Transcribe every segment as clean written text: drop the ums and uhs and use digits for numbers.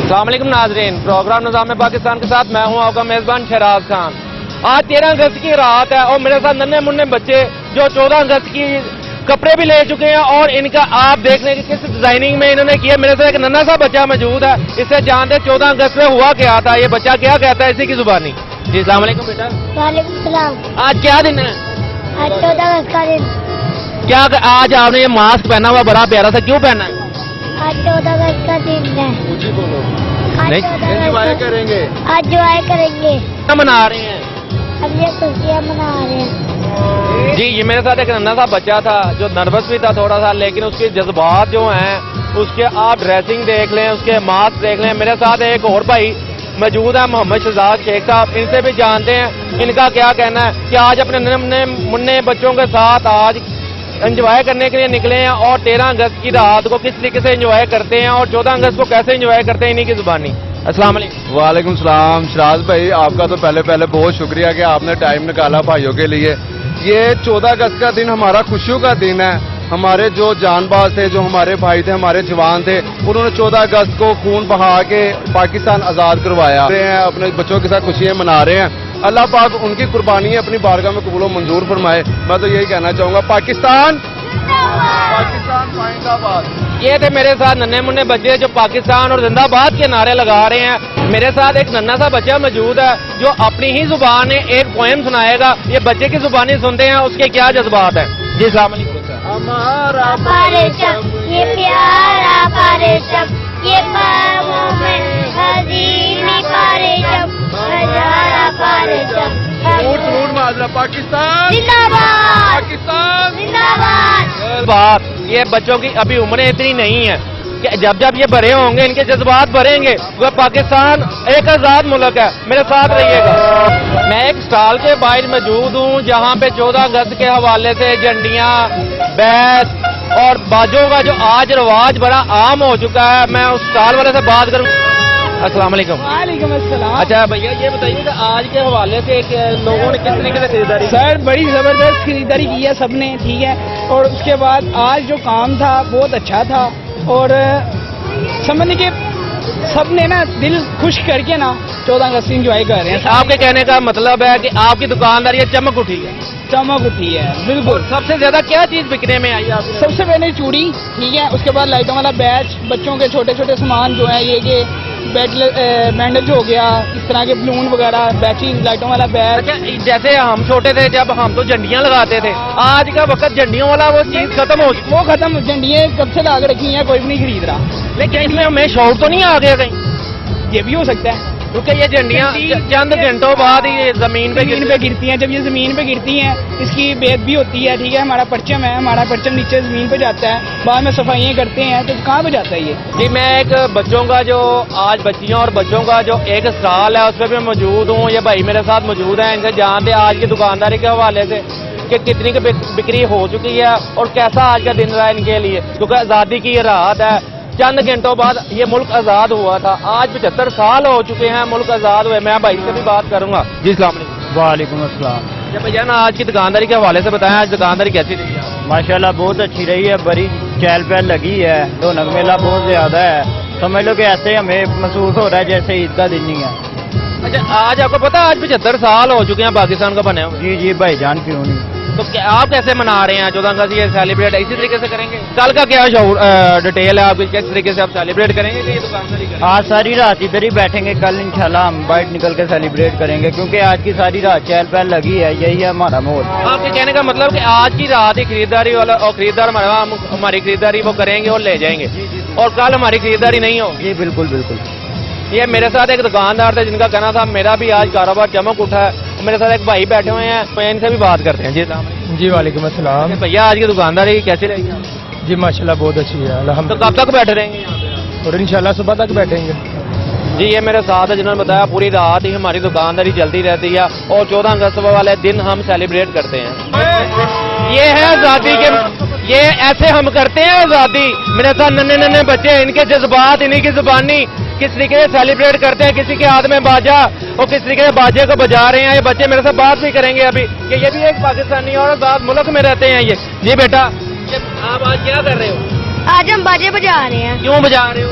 السلام علیکم ناظرین، پروگرام نظام پاکستان کے ساتھ میں ہوں آپ کا میزبان شہراز خان۔ آج 13 اگست کی رات ہے اور میرے ساتھ ننھے منھے بچے جو 14 اگست کی کپڑے بھی لے چکے ہیں اور ان کا آپ دیکھ لیں کہ کس ڈیزائننگ میں انہوں نے کیا۔ میرے ساتھ ایک ننھا سا بچہ موجود ہے، اس سے جانتے 14 اگست میں ہوا کیا تھا، یہ بچہ کیا کہتا ہے اسی کی زبانی۔ جی السلام علیکم بیٹا۔ وعلیکم السلام۔ آج کیا دن ہے؟ آج 14 اگست کا دن۔ کیا آج آپ نے یہ ماسک پہنا ہوا بڑا پیارا تھا، کیوں پہنا ہے؟ آج 14 اگست کا دن ہے۔ انجوائے کریں گے، آج انجوائے کریں گے، کیا منا رہے ہیں؟ ہم یہ خوشیاں منا رہے ہیں۔ جی یہ میرے ساتھ ایک ننھا سا بچہ تھا جو نروس بھی تھا تھوڑا سا، لیکن اس کے جذبات جو ہیں اس کے آپ ڈریسنگ دیکھ لیں، اس کے ماسک دیکھ لیں۔ میرے ساتھ ایک اور بھائی موجود ہے محمد شہزاد شیخ صاحب، ان سے بھی جانتے ہیں ان کا کیا کہنا ہے کہ آج اپنے ننھے منھے بچوں کے ساتھ آج انجوائے کرنے کے لیے نکلے ہیں اور 13 اگست کی رات کو کس طریقے سے انجوائے کرتے ہیں اور 14 اگست کو کیسے انجوائے کرتے ہیں انہی کی زبانی۔ السلام علیکم۔ وعلیکم السلام شراز بھائی، آپ کا تو پہلے بہت شکریہ کہ آپ نے ٹائم نکالا بھائیوں کے لیے۔ یہ 14 اگست کا دن ہمارا خوشیوں کا دن ہے۔ ہمارے جو جان باز تھے، جو ہمارے بھائی تھے، ہمارے جوان تھے، انہوں نے 14 اگست کو خون بہا کے پاکستان آزاد کروایا، اپنے بچوں کے ساتھ خوشیاں منا رہے ہیں۔ اللہ پاک ان کی قربانی اپنی بارگاہ میں قبول و منظور فرمائے۔ میں تو یہی کہنا چاہوں گا، پاکستان زندہ باد۔ یہ تھے میرے ساتھ ننھے منھے بچے جو پاکستان اور زندہ باد کے نعرے لگا رہے ہیں۔ میرے ساتھ ایک ننھا سا بچہ موجود ہے جو اپنی ہی زبان میں ایک پوئم سنائے گا۔ یہ بچے کی زبانی سنتے ہیں اس کے کیا جذبات ہیں۔ جی السلام علیکم۔ ہمارا پرچم یہ پیارا پرچم، یہ قوموں میں عظیم پرچم، ہزارہ پرچم۔ پاکستان زندہ باد، پاکستان زندہ باد۔ بات یہ بچوں کی ابھی عمریں اتنی نہیں ہیں کہ جب یہ بڑے ہوں گے ان کے جذبات بڑھیں گے۔ وہ پاکستان ایک آزاد ملک ہے، میرے ساتھ رہیے گا۔ میں ایک اسٹال کے باہر موجود ہوں جہاں پہ 14 اگست کے حوالے سے جھنڈیاں، بیس اور باجوں کا جو آج رواج بڑا عام ہو چکا ہے۔ میں اس اسٹال والے سے بات کروں۔ السلام علیکم۔ وعلیکم السلام۔ اچھا بھیا یہ بتائیے کہ آج کے حوالے سے لوگوں نے کس طریقے سے خریداری؟ سر بڑی زبردست خریداری کی ہے سب نے، ٹھیک ہے، اور اس کے بعد آج جو کام تھا بہت اچھا تھا اور سمجھنے کے سب نے نا دل خوش کر کے نا 14 اگست انجوائے کر رہے ہیں۔ آپ کے کہنے کا مطلب ہے کہ آپ کی دکانداری چمک اٹھی ہے؟ چمک اٹھی ہے بالکل۔ سب سے زیادہ کیا چیز بکنے میں آئی آپ کو؟ سب سے پہلے چوڑی، ٹھیک ہے، اس کے بعد لائٹوں والا بیچ، بچوں کے چھوٹے چھوٹے سامان جو ہیں یہ کہ بینڈج ہو گیا، اس طرح کے بلون وغیرہ، بیچنگ لائٹوں والا بیچ۔ جیسے ہم چھوٹے تھے جب ہم تو جھنڈیاں لگاتے تھے، آج کا وقت جھنڈیوں والا وہ چیز ختم ہو چکی، وہ ختم، جھنڈیاں کب سے لا کے رکھی ہیں، کوئی بھی نہیں خرید رہا۔ لیکن اس میں ہمیں شعور تو نہیں آ گیا کہیں؟ یہ بھی ہو سکتا ہے کیونکہ یہ جھنڈیاں چند گھنٹوں بعد ہی زمین پہ گرتی ہیں۔ جب یہ زمین پہ گرتی ہیں اس کی بید بھی ہوتی ہے، ٹھیک ہے، ہمارا پرچم ہے، ہمارا پرچم نیچے زمین پہ جاتا ہے، بعد میں صفائیاں کرتے ہیں تو کہاں پہ جاتا ہے یہ؟ جی میں ایک بچوں کا جو آج بچیاں اور بچوں کا جو ایک اسٹال ہے اس پہ بھی موجود ہوں۔ یہ بھائی میرے ساتھ موجود ہیں، ان سے جانتے آج کی دکانداری کے حوالے سے کہ کتنی کی بکری ہو چکی ہے اور کیسا آج کا دن رہا ان کے لیے، کیونکہ آزادی کی یہ رات ہے۔ چند گھنٹوں بعد یہ ملک آزاد ہوا تھا، آج 75 سال ہو چکے ہیں ملک آزاد ہوئے۔ میں بھائی سے بھی بات کروں گا۔ جی السلام علیکم۔ وعلیکم السلام۔ جی بھیا نا آج کی دکانداری کے حوالے سے بتائیں، آج دکانداری کیسی رہی ہے؟ ماشاءاللہ بہت اچھی رہی ہے، بڑی چہل پہل لگی ہے، رونق میلہ بہت زیادہ ہے، سمجھ لو کہ ایسے ہمیں محسوس ہو رہا ہے جیسے عید کا دن ہی ہے۔ اچھا آج آپ کو پتا آج 75 سال ہو چکے ہیں پاکستان کا بنے ہوئے؟ جی بھائی جان کیوں نہیں۔ تو آپ کیسے منا رہے ہیں 14 اگست یہ سیلیبریٹ اسی طریقے سے کریں گے؟ کل کا کیا ڈیٹیل ہے آپ کی، کس طریقے سے آپ سیلیبریٹ کریں گے کہ یہ دکانداری کریں گے؟ آج ساری رات ادھر ہی بیٹھیں گے، کل انشاءاللہ ہم باہر نکل کے سیلیبریٹ کریں گے کیونکہ آج کی ساری رات چہل پہل لگی ہے، یہی ہے ہمارا ماحول۔ آپ کے کہنے کا مطلب کہ آج کی رات ہی خریداری والا اور خریدار ہماری خریداری وہ کریں گے اور لے جائیں گے اور کل ہماری خریداری نہیں ہوگی؟ جی بالکل بالکل۔ یہ میرے ساتھ ایک دکاندار تھے جن کا کہنا تھا میرا بھی آج کاروبار چمک اٹھا ہے۔ میرے ساتھ ایک بھائی بیٹھے ہوئے ہیں، تو ان سے بھی بات کرتے ہیں۔ جی السلام علیکم۔ جی وعلیکم السلام۔ بھیا آج کی دکانداری کیسی رہی ہے؟ جی ماشاءاللہ بہت اچھی ہے تو الحمدللہ، کب تک بیٹھے رہیں گے یہاں پہ؟ اور انشاءاللہ صبح تک بیٹھیں گے۔ جی یہ میرے ساتھ ہے جنہوں نے بتایا پوری رات ہی ہماری دکانداری چلتی رہتی ہے اور 14 اگست والے دن ہم سیلیبریٹ کرتے ہیں۔ یہ ہے آزادی کے، یہ ایسے ہم کرتے ہیں آزادی۔ میرے ساتھ ننھے بچے، ان کے جذبات انہی کی زبانی کس طریقے سے سیلیبریٹ کرتے ہیں، کسی کے ہاتھ میں باجا اور کس طریقے سے باجے کو بجا رہے ہیں۔ یہ بچے میرے سے بات بھی کریں گے ابھی کہ یہ بھی ایک پاکستانی اور آزاد ملک میں رہتے ہیں یہ۔ جی بیٹا آپ آج کیا کر رہے ہو؟ آج ہم باجے بجا رہے ہیں۔ کیوں بجا رہے ہو؟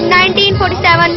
1947।